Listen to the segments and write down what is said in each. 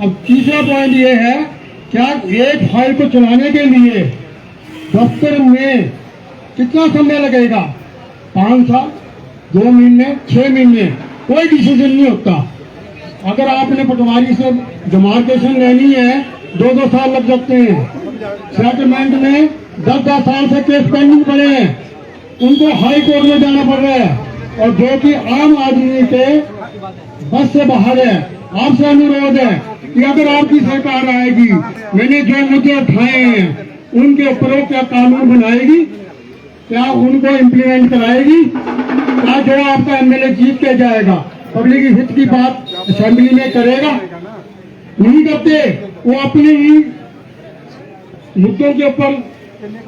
अब तीसरा पॉइंट ये है, क्या एक फाइल को चलाने के लिए दफ्तर में कितना समय लगेगा? 5 साल, 2 महीने, 6 महीने, कोई डिसीजन नहीं होता। अगर आपने पटवारी से डिमार्केशन लेनी है 2-2 साल लग सकते हैं। सेटलमेंट में 10-10 साल से केस पेंडिंग पड़े हैं, उनको हाई कोर्ट में जाना पड़ रहा है, और जो कि आम आदमी के बस से बाहर है। आपसे अनुरोध है कि अगर आपकी सरकार आएगी, मैंने जो मुद्दे उठाए हैं उनके ऊपर क्या कानून बनाएगी, क्या उनको इम्प्लीमेंट कराएगी, क्या जो आपका एमएलए जीत के जाएगा पब्लिक हित की बात असेंबली में करेगा? नहीं करते, वो अपने ही मुद्दों के ऊपर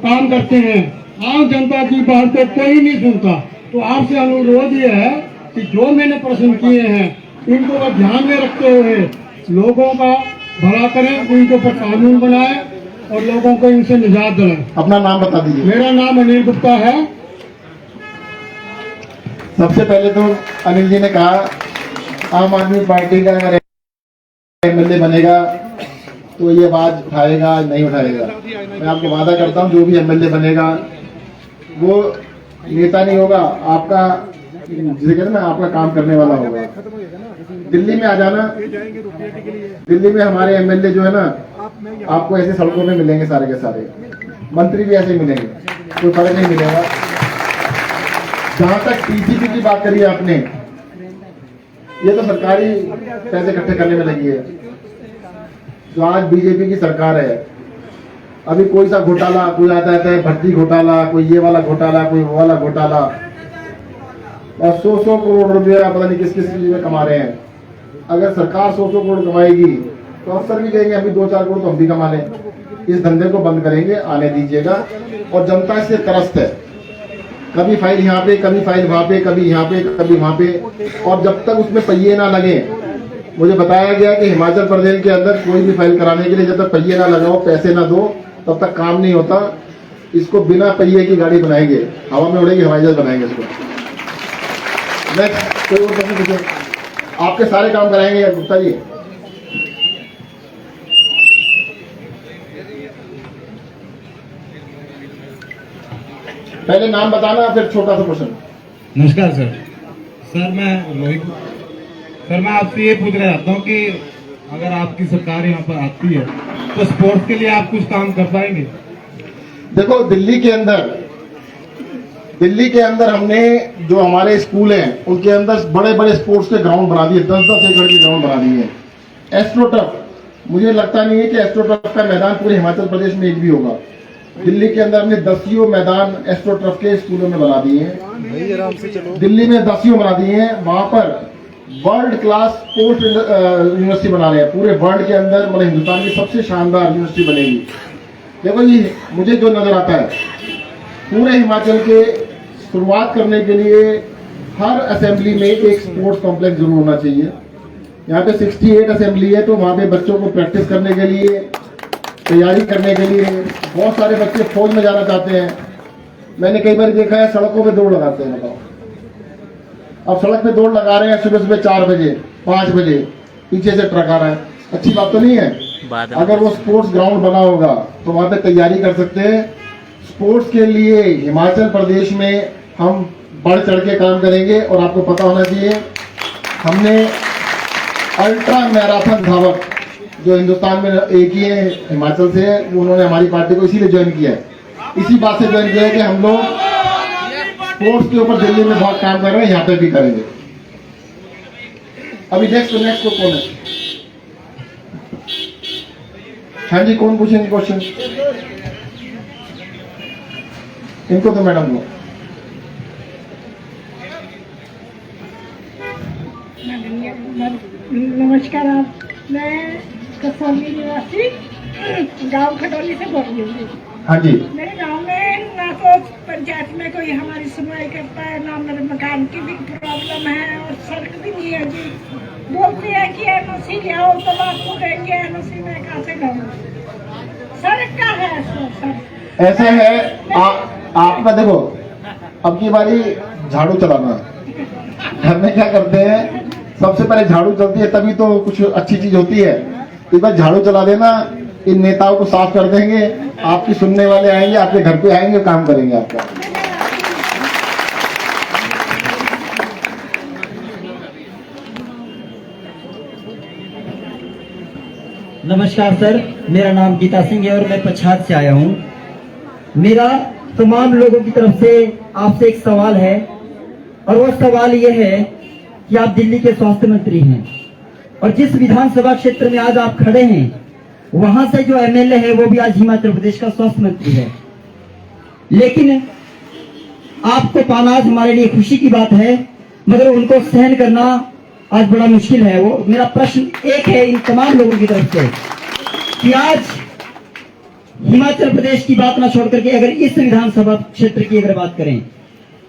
काम करते हैं। आम जनता की बात को कोई नहीं सुनता। तो आपसे अनुरोध ये है कि जो मैंने प्रश्न किए हैं इनको वो ध्यान में रखते हुए लोगों का भला करें, उनके ऊपर कानून बनाए और लोगों को इनसे निजात दिलाएं। अपना नाम बता दीजिए। मेरा नाम अनिल गुप्ता है। सबसे पहले तो अनिल जी ने कहा आम आदमी पार्टी का अगर एमएलए बनेगा तो ये आवाज उठाएगा नहीं उठाएगा। मैं आपको वादा करता हूँ जो भी एमएलए बनेगा वो नेता नहीं होगा, आपका जिसे कहते हैं ना आपका काम करने वाला होगा। दिल्ली में आ जाना, दिल्ली में हमारे एमएलए जो है ना आपको ऐसे सड़कों में मिलेंगे, सारे के सारे मंत्री भी ऐसे ही मिलेंगे, कोई फर्क नहीं मिलेगा। जहां तक टीसीपी की बात करी आपने, ये तो सरकारी पैसे इकट्ठे करने में लगी है। जो आज बीजेपी की सरकार है, अभी कोई सा घोटाला, कोई आता है भर्ती घोटाला, कोई ये वाला घोटाला, कोई वो वाला घोटाला, और 100 करोड़ रुपया पता नहीं किस किस चीज में कमा रहे हैं। अगर सरकार 100 करोड़ कमाएगी तो अफसर भी कहेंगे अभी 2-4 करोड़ तो हम भी कमा लें। इस धंधे को बंद करेंगे, आने दीजिएगा। और जनता इससे त्रस्त है, कभी फाइल यहाँ पे, कभी फाइल वहां पे, कभी यहाँ पे, कभी वहां पे, और जब तक उसमें पहिए ना लगे। मुझे बताया गया कि हिमाचल प्रदेश के अंदर कोई भी फाइल कराने के लिए जब तक पहिए ना लगाओ, पैसे ना दो, तब तक काम नहीं होता। इसको बिना पहिए की गाड़ी बनाएंगे, हवा में उड़ेगी, हवाई जहाज बनाएंगे इसको। नेक्स्ट कोई और प्रश्न पूछे? आपके सारे काम कराएंगे गुप्ता जी। पहले नाम बताना, फिर छोटा सा क्वेश्चन। नमस्कार सर। सर मैं रोहित, सर मैं आपसे ये पूछना चाहता हूँ कि अगर आपकी सरकार यहाँ पर आती है तो स्पोर्ट्स के लिए आप कुछ काम कर पाएंगे? देखो दिल्ली के अंदर हमने जो हमारे स्कूल हैं उनके अंदर बड़े बड़े स्पोर्ट्स के ग्राउंड बना दिए, 10-10 एकड़ के ग्राउंड बना दिए। एस्ट्रोटर्फ, मुझे लगता नहीं है कि एस्ट्रोटर्फ का मैदान पूरे हिमाचल प्रदेश में एक भी होगा। दिल्ली के अंदर हमने 10 मैदान एस्ट्रोटर्फ के स्कूलों में बना दिए हैं। दिल्ली में 10 बना दिए हैं। वहां पर वर्ल्ड क्लास स्पोर्ट्स यूनिवर्सिटी बना रहे हैं। पूरे वर्ल्ड के अंदर मतलब हिंदुस्तान की सबसे शानदार यूनिवर्सिटी बनेगी। देखो जी, मुझे जो नजर आता है, पूरे हिमाचल के शुरुआत करने के लिए हर असेंबली में एक स्पोर्ट्स कॉम्प्लेक्स जरूर होना चाहिए। यहाँ पे 68 असेंबली है, तो वहाँ पे बच्चों को प्रैक्टिस करने के लिए, तैयारी करने के लिए, बहुत सारे बच्चे फौज में जाना चाहते हैं। मैंने कई बार देखा है सड़कों पे दौड़ लगाते हैं। बताओ, अब सड़क पे दौड़ लगा रहे हैं सुबह 4 बजे, 5 बजे, पीछे से ट्रक आ रहा है। अच्छी बात तो नहीं है। अगर वो स्पोर्ट्स ग्राउंड बना होगा तो वहां पे तैयारी कर सकते हैं। स्पोर्ट्स के लिए हिमाचल प्रदेश में हम बढ़ चढ़ के काम करेंगे। और आपको पता होना चाहिए, हमने अल्ट्रा मैराथन धावक जो हिंदुस्तान में एक ही है हिमाचल से, उन्होंने हमारी पार्टी को इसीलिए ज्वाइन किया है। इसी बात से ज्वाइन किया है कि हम लोग स्पोर्ट्स के ऊपर दिल्ली में बहुत काम कर रहे हैं, यहाँ पे भी करेंगे। अभी नेक्स्ट को कौन है? हाँ जी, कौन पूछेंगे क्वेश्चन? इनको तो मैडम को। नमस्कार, मैं कसौली निवासी गांव खटौली से बोल रही हूँ। हाँ जी। मेरे गांव में ना तो पंचायत में कोई हमारी सुनवाई करता है, ना मेरे मकान की भी प्रॉब्लम है, और सड़क भी नहीं है जी। बोलते हैं कि एनओसी ले आओ तो आपको देंगे, एनओसी में कहाँ से लाऊं? सड़क का है सर। ऐसे है आपका, देखो अब की बारी झाड़ू चलाना। घर में क्या करते हैं, सबसे पहले झाड़ू चलती है तभी तो कुछ अच्छी चीज होती है। एक बार झाड़ू चला देना, इन नेताओं को साफ कर देंगे, आपकी सुनने वाले आएंगे, आपके घर पे आएंगे, काम करेंगे आपका। नमस्कार सर, मेरा नाम गीता सिंह है और मैं पच्छाद से आया हूँ। मेरा तमाम लोगों की तरफ से आपसे एक सवाल है और वो सवाल ये है कि आप दिल्ली के स्वास्थ्य मंत्री हैं और जिस विधानसभा क्षेत्र में आज आप खड़े हैं वहां से जो एमएलए है वो भी आज हिमाचल प्रदेश का स्वास्थ्य मंत्री है। लेकिन आपको पाना आज हमारे लिए खुशी की बात है, मगर उनको सहन करना आज बड़ा मुश्किल है। वो मेरा प्रश्न एक है इन तमाम लोगों की तरफ से कि आज हिमाचल प्रदेश की बात ना छोड़ करके अगर इस विधानसभा क्षेत्र की अगर बात करें,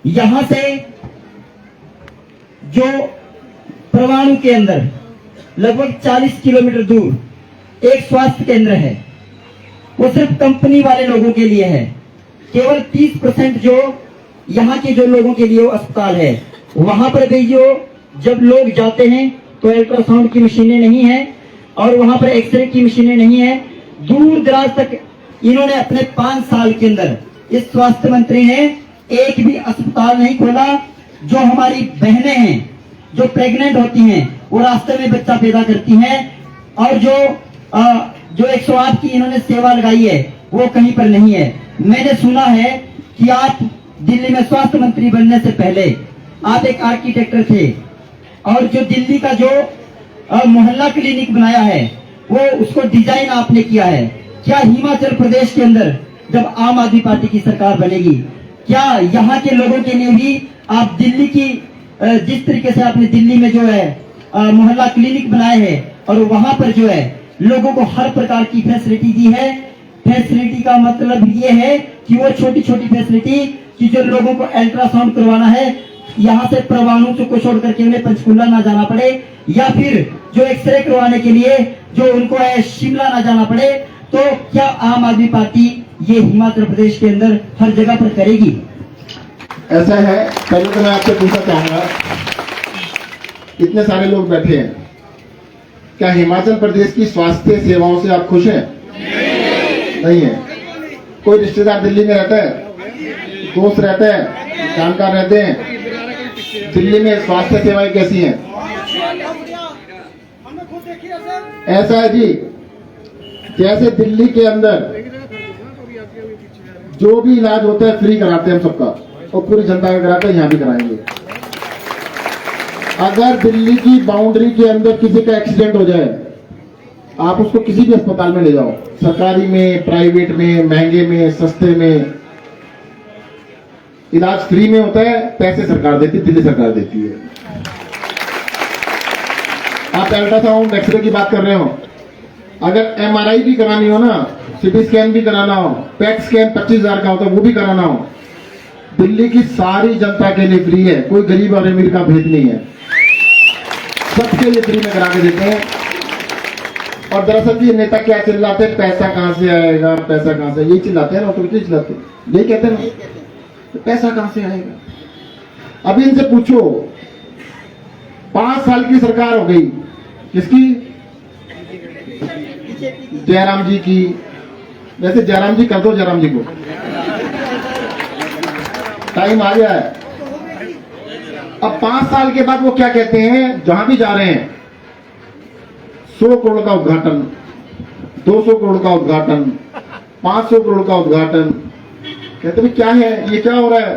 यहां से जो परवाणु के अंदर लगभग 40 किलोमीटर दूर एक स्वास्थ्य केंद्र है, वो सिर्फ कंपनी वाले लोगों के लिए है। केवल 30% जो यहाँ के जो लोगों के लिए वो अस्पताल है, वहां पर भी जो जब लोग जाते हैं तो अल्ट्रासाउंड की मशीनें नहीं है और वहां पर एक्सरे की मशीनें नहीं है। दूर दराज तक इन्होंने अपने 5 साल के अंदर, इस स्वास्थ्य मंत्री ने एक भी अस्पताल नहीं खोला। जो हमारी बहनें हैं जो प्रेग्नेंट होती हैं वो रास्ते में बच्चा पैदा करती हैं और जो 108 की इन्होंने सेवा लगाई है वो कहीं पर नहीं है। मैंने सुना है कि आप दिल्ली में स्वास्थ्य मंत्री बनने से पहले आप एक आर्किटेक्टर थे और जो दिल्ली का जो मोहल्ला क्लिनिक बनाया है वो उसको डिजाइन आपने किया है। क्या हिमाचल प्रदेश के अंदर जब आम आदमी पार्टी की सरकार बनेगी, क्या यहाँ के लोगों के लिए भी आप दिल्ली की जिस तरीके से आपने दिल्ली में जो है मोहल्ला क्लिनिक बनाए हैं और वहां पर जो है लोगों को हर प्रकार की फैसिलिटी दी है। फैसिलिटी का मतलब ये है कि वो छोटी छोटी फैसिलिटी कि जो लोगों को अल्ट्रासाउंड करवाना है यहाँ से परवाणु को छोड़ करके उन्हें पंचकुला ना जाना पड़े, या फिर जो एक्सरे करवाने के लिए जो उनको है शिमला ना जाना पड़े। तो क्या आम आदमी पार्टी ये हिमाचल प्रदेश के अंदर हर जगह पर करेगी? ऐसा है, पहले तो मैं आपसे पूछना चाहूंगा, इतने सारे लोग बैठे हैं, क्या हिमाचल प्रदेश की स्वास्थ्य सेवाओं से आप खुश हैं? नहीं है। कोई रिश्तेदार दिल्ली में रहता है, दोस्त रहता है, जानकार रहते हैं, दिल्ली में स्वास्थ्य सेवाएं कैसी हैं? ऐसा है जी, जैसे दिल्ली के अंदर जो भी इलाज होता है फ्री कराते हैं हम सबका, और पूरी जनता का कराते हैं, यहाँ भी कराएंगे। अगर दिल्ली की बाउंड्री के अंदर किसी का एक्सीडेंट हो जाए, आप उसको किसी भी अस्पताल में ले जाओ, सरकारी में, प्राइवेट में, महंगे में, सस्ते में, इलाज फ्री में होता है, पैसे सरकार देती है, दिल्ली सरकार देती है। आप अल्ट्रासाउंड एक्सरे की बात कर रहे हो, अगर एमआरआई भी करानी हो ना, सीटी स्कैन भी कराना हो, पेट स्कैन 25,000 का होता है वो भी कराना हो, दिल्ली की सारी जनता के लिए फ्री है। कोई गरीब और अमीर का भेद नहीं है, सबके लिए फ्री में करा के देते हैं। और दरअसल ये नेता क्या चिल्लाते हैं, पैसा कहां से आएगा, पैसा कहां से, यही चिल्लाते हैं ना, तो चिल्लाते हैं, यही कहते हैं ना, तो पैसा कहां से आएगा। अभी इनसे पूछो, 5 साल की सरकार हो गई, किसकी? जयराम जी की। वैसे जयराम जी कर दो, जयराम जी को टाइम आ गया है। अब 5 साल के बाद वो क्या कहते हैं, जहां भी जा रहे हैं 100 करोड़ का उद्घाटन, 200 करोड़ का उद्घाटन, 500 करोड़ का उद्घाटन। कहते हैं क्या है ये, क्या हो रहा है?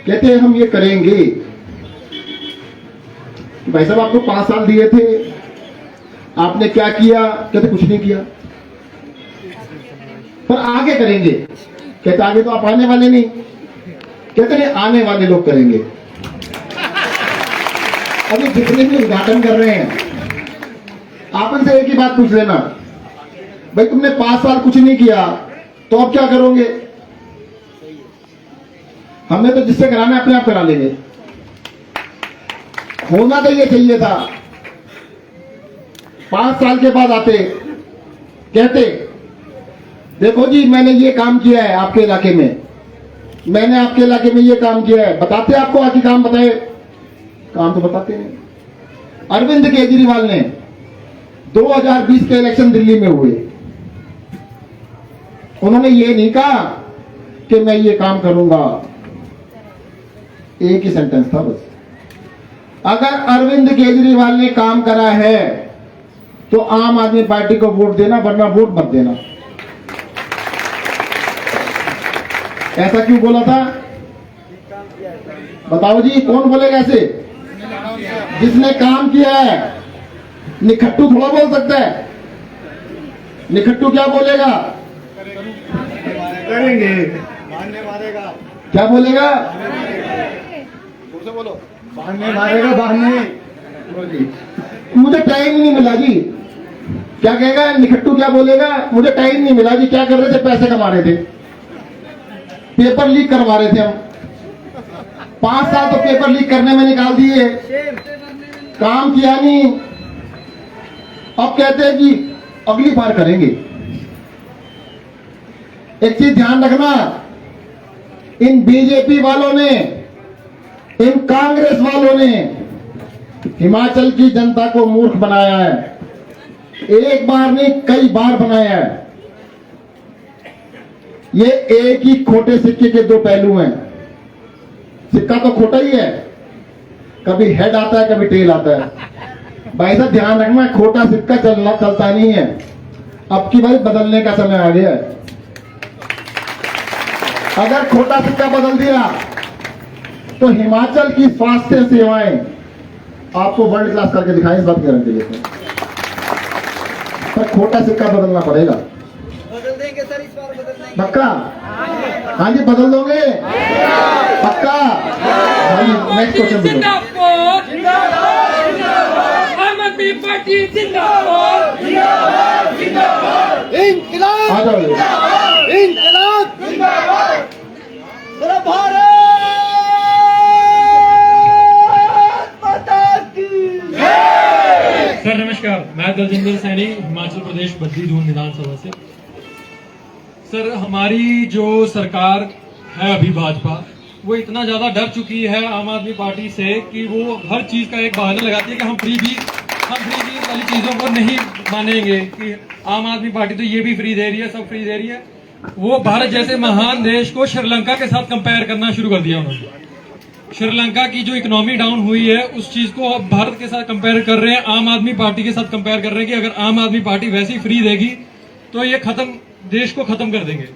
कहते हैं हम ये करेंगे। भाई साहब आपको 5 साल दिए थे, आपने क्या किया? कहते कुछ नहीं किया, पर आगे करेंगे। कहते आगे तो आप आने वाले नहीं। कहते नहीं, आने वाले लोग करेंगे। अभी जितने भी उद्घाटन कर रहे हैं, आपन से एक ही बात पूछ लेना, भाई तुमने 5 साल कुछ नहीं किया तो अब क्या करोगे? हमने तो जिससे कराना है अपने आप करा लेंगे। होना तो ये चाहिए था, 5 साल के बाद आते, कहते देखो जी मैंने ये काम किया है आपके इलाके में, मैंने आपके इलाके में ये काम किया है, बताते आपको आके काम बताए, काम तो बताते हैं। अरविंद केजरीवाल ने 2020 के इलेक्शन दिल्ली में हुए, उन्होंने ये नहीं कहा कि मैं ये काम करूंगा, एक ही सेंटेंस था बस, अगर अरविंद केजरीवाल ने काम करा है तो आम आदमी पार्टी को वोट देना, वरना वोट मत देना। ऐसा क्यों बोला था? बताओ जी, कौन बोलेगा ऐसे? जिसने काम किया है। निखट्टू थोड़ा बोल सकता है। निखट्टू क्या बोलेगा? करेंगे। क्या बोलेगा? बहाने मारेगा, बहाने। मुझे टाइम नहीं मिला जी। क्या कहेगा निखट्टू? क्या बोलेगा? मुझे टाइम नहीं मिला जी। क्या कर रहे थे? पैसे कमा रहे थे, पेपर लीक करवा रहे थे हम। 5 साल तो पेपर लीक करने में निकाल दिए, काम किया नहीं। अब कहते हैं कि अगली बार करेंगे। एक चीज ध्यान रखना, इन बीजेपी वालों ने, इन कांग्रेस वालों ने हिमाचल की जनता को मूर्ख बनाया है। एक बार नहीं, कई बार बनाया है। ये एक ही खोटे सिक्के के दो पहलू हैं। सिक्का तो खोटा ही है, कभी हेड आता है, कभी टेल आता है। भाई साहब ध्यान रखना, खोटा सिक्का चलता नहीं है। अब की बार बदलने का समय आ गया है। अगर खोटा सिक्का बदल दिया तो हिमाचल की स्वास्थ्य सेवाएं आपको वर्ल्ड क्लास करके दिखाएं, इस बात की गारंटी देते हैं। पर खोटा सिक्का बदलना पड़ेगा। बदल देंगे सर, इस बार बदल देंगे। पक्का? हाँ जी, बदल दोगे? पक्का? हाँ जी, नेक्स्ट क्वेश्चन पूछो। जिंदाबाद जिंदाबाद, आम आदमी पार्टी जिंदाबाद जिंदाबाद जिंदाबाद, इंकलाब आ जाओ। इंकलाब जिंदाबाद, बोलो भारत माता की जय। सर नमस्कार, मैं दलजिंदर सैनी, हिमाचल प्रदेश बद्दी दून विधानसभा से। सर हमारी जो सरकार है अभी भाजपा, वो इतना ज्यादा डर चुकी है आम आदमी पार्टी से कि वो हर चीज का एक बहाना लगाती है कि हम फ्री बीज वाली चीजों को नहीं मानेंगे, कि आम आदमी पार्टी तो ये भी फ्री दे रही है, सब फ्री दे रही है। वो भारत जैसे महान देश को श्रीलंका के साथ कंपेयर करना शुरू कर दिया उन्होंने। श्रीलंका की जो इकोनॉमी डाउन हुई है उस चीज को अब भारत के साथ कंपेयर कर रहे हैं, आम आदमी पार्टी के साथ कंपेयर कर रहे हैं कि अगर आम आदमी पार्टी वैसी फ्री देगी तो ये देश को खत्म कर देंगे।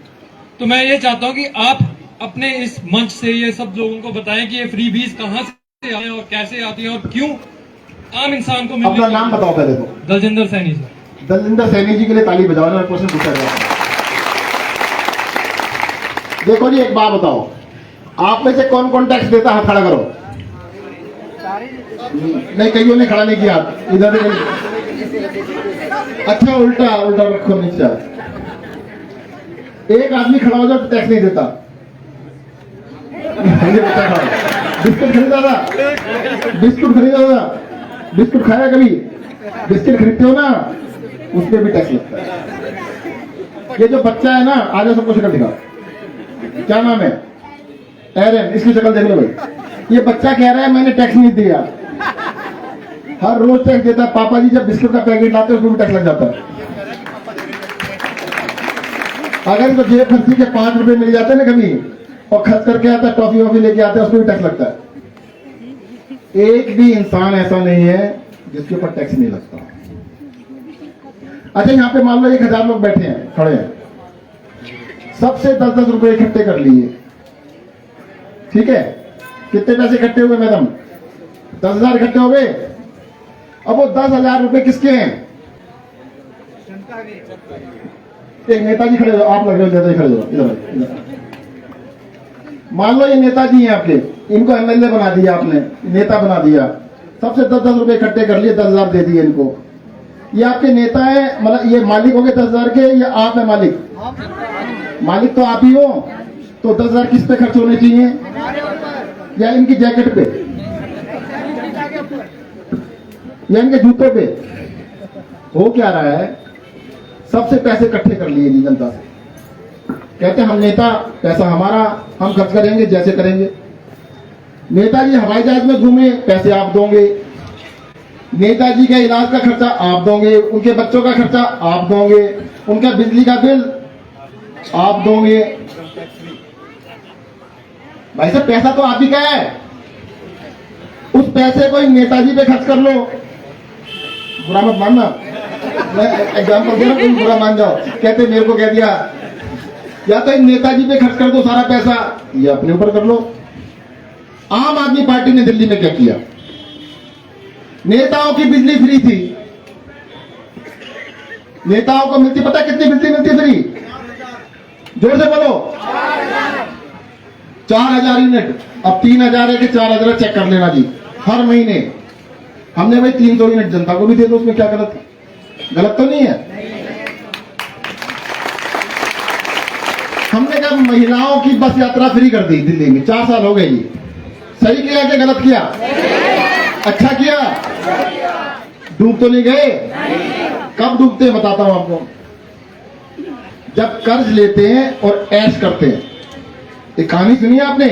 तो मैं ये चाहता हूं कि आप अपने इस मंच से ये सब लोगों को बताएं कि ये फ्री बीज कहां से आए और कैसे आती है और क्यों आम इंसान को मिलने। अपना नाम बताओ पहले तो। दलजिंदर सैनी सर। दलजिंदर सैनी जी के लिए ताली बजाओ ना, क्वेश्चन पूछा गया। देखो जी, एक बात बताओ, आप में से कौन कौन टैक्स देता है? खड़ा करो। नहीं, कईयों ने खड़ा नहीं किया, इधर अच्छा उल्टा उल्टा रखो नीचे। एक आदमी खड़ा हो जाए तो टैक्स नहीं देता। बिस्कुट खरीदा था, बिस्कुट खाया कभी? बिस्किट खरीदते हो ना, उसमें भी टैक्स लगता है। ये जो बच्चा है ना, आज सबको शक्ल दिखा, क्या नाम है? एरन, इसकी शक्ल देख लो भाई। ये बच्चा कह रहा है मैंने टैक्स नहीं दिया, हर रोज टैक्स देता है। पापा जी जब बिस्कुट का पैकेट लाते हैं उसमें भी टैक्स लग जाता है। अगर इनको जेब खर्ची के 5 रुपए मिल जाते हैं ना कभी, और खर्च करके आता है, टॉफी वॉफी लेके आता है, उसमें भी टैक्स लगता है। एक भी इंसान ऐसा नहीं है जिसके ऊपर टैक्स नहीं लगता। अच्छा, यहाँ पे मान लो 1000 लोग बैठे हैं, खड़े हैं, सबसे 10-10 रुपए इकट्ठे कर लिए, ठीक है? कितने पैसे इकट्ठे हुए मैडम? 10,000 इकट्ठे हो गए। अब वो 10,000 रुपए किसके हैं? एक नेताजी खड़े हो, आप लग रहे हो नेताजी खड़े हो, इधर। मान लो ये नेताजी हैं आपके, इनको एमएलए बना दिया आपने, नेता बना दिया, सबसे 10-10 रुपए इकट्ठे कर लिए, 10,000 दे दिए इनको। ये आपके नेता है, मतलब ये मालिक हो गए 10,000 के, या आप है मालिक? मालिक तो आप ही हो। तो 10,000 किस पे खर्च होने चाहिए? या इनकी जैकेट पे, या इनके जूतों पे? हो क्या रहा है? सबसे पैसे इकट्ठे कर लिए जी जनता से। कहते हम नेता, पैसा हमारा, हम खर्च करेंगे जैसे करेंगे। नेताजी हवाई जहाज में घूमे, पैसे आप दोगे। नेताजी के इलाज का खर्चा आप दोगे, उनके बच्चों का खर्चा आप दोगे, उनका बिजली का बिल आप दोगे। भाई साहब पैसा तो आप ही का है, उस पैसे को इन नेताजी पे खर्च कर लो। बुरा मत मानना, मैं एग्जाम्पल दे रहा हूं, तुम बुरा मान जाओ, कहते मेरे को कह दिया, या तो इन नेताजी पे खर्च कर दो सारा पैसा, या अपने ऊपर कर लो। आम आदमी पार्टी ने दिल्ली में क्या किया? नेताओं की बिजली फ्री थी, नेताओं को मिलती, पता कितनी बिजली मिलती फ्री? जोर से बोलो, 4000 यूनिट। अब 3000 है कि 4000 चेक कर लेना जी हर महीने। हमने भाई 300 यूनिट जनता को भी दे दो, उसमें क्या गलत तो नहीं है? हमने कहा महिलाओं की बस यात्रा फ्री कर दी दिल्ली में, 4 साल हो गए जी। सही किया कि गलत किया? अच्छा किया? डूब तो नहीं गए? कब डूबते हैं बताता हूं आपको, जब कर्ज लेते हैं और ऐश करते हैं। एक कहानी सुनी है आपने?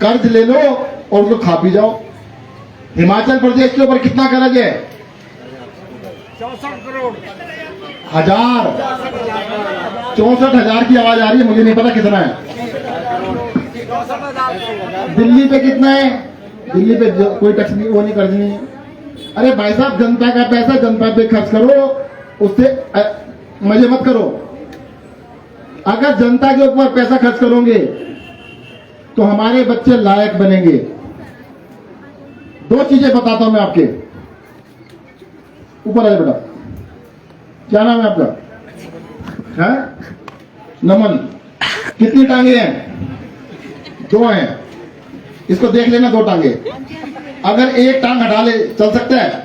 कर्ज ले लो और उसको खा पी जाओ। हिमाचल प्रदेश के ऊपर कितना कर्ज है? 64 करोड़। 64,000 की आवाज आ रही है, मुझे नहीं पता कितना है। दिल्ली पे कितना है? दिल्ली पे कोई टैक्स नहीं, वो नहीं, कर्ज नहीं है। अरे भाई साहब, जनता का पैसा जनता पे खर्च करो, उससे मजे मत करो। अगर जनता के ऊपर पैसा खर्च करोगे तो हमारे बच्चे लायक बनेंगे। 2 चीजें बताता हूं मैं आपके, ऊपर आए बेटा, क्या नाम है आपका? है नमन। कितनी टांगे हैं? 2 हैं। इसको देख लेना, 2 टांगे। अगर एक टांग हटा ले चल सकता है?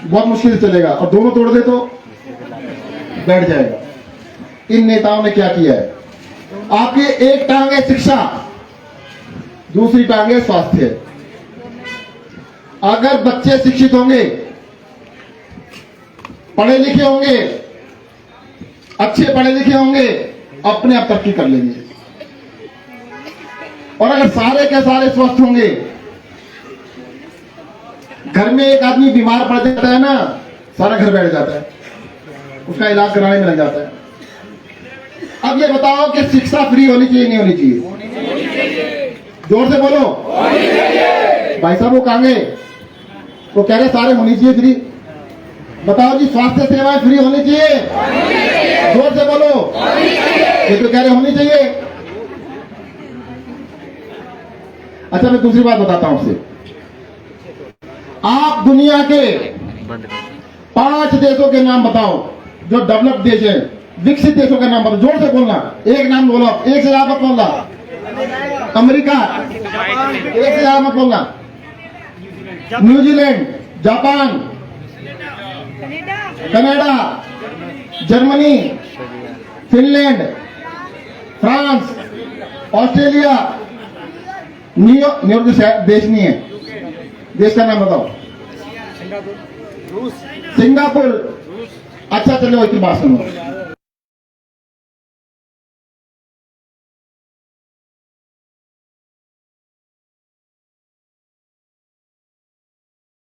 बहुत मुश्किल से चलेगा, और दोनों तोड़ दे तो बैठ जाएगा। इन नेताओं ने क्या किया है? आपकी एक टांग है शिक्षा, दूसरी टांग है स्वास्थ्य। अगर बच्चे शिक्षित होंगे, पढ़े लिखे होंगे, अच्छे पढ़े लिखे होंगे, अपने आप तरक्की कर लेंगे। और अगर सारे के सारे स्वस्थ होंगे, घर में एक आदमी बीमार पड़ जाता है ना, सारा घर बैठ जाता है, उसका इलाज कराने में लग जाता है। अब ये बताओ कि शिक्षा फ्री होनी चाहिए नहीं होनी चाहिए? जोर से बोलो। भाई साहब वो कहां गए? वो कह रहे सारे होनी चाहिए फ्री। बताओ जी, स्वास्थ्य सेवाएं फ्री होनी चाहिए? जोर से बोलो। ये तो कह रहे होनी चाहिए। अच्छा, मैं दूसरी बात बताता हूं आपसे। आप दुनिया के 5 देशों के नाम बताओ जो डेवलप देश है, विकसित देशों का नाम बताओ। जोर से बोलना, एक नाम बोलो, एक से ज्यादा मत बोलना। अमेरिका, एक से ज्यादा मत बोलना। New Zealand, Japan, Canada, Germany, Finland, France, Australia, New York देश नहीं है, देश का नाम बताओ। सिंगापुर। अच्छा चलो, एक बात सुनो,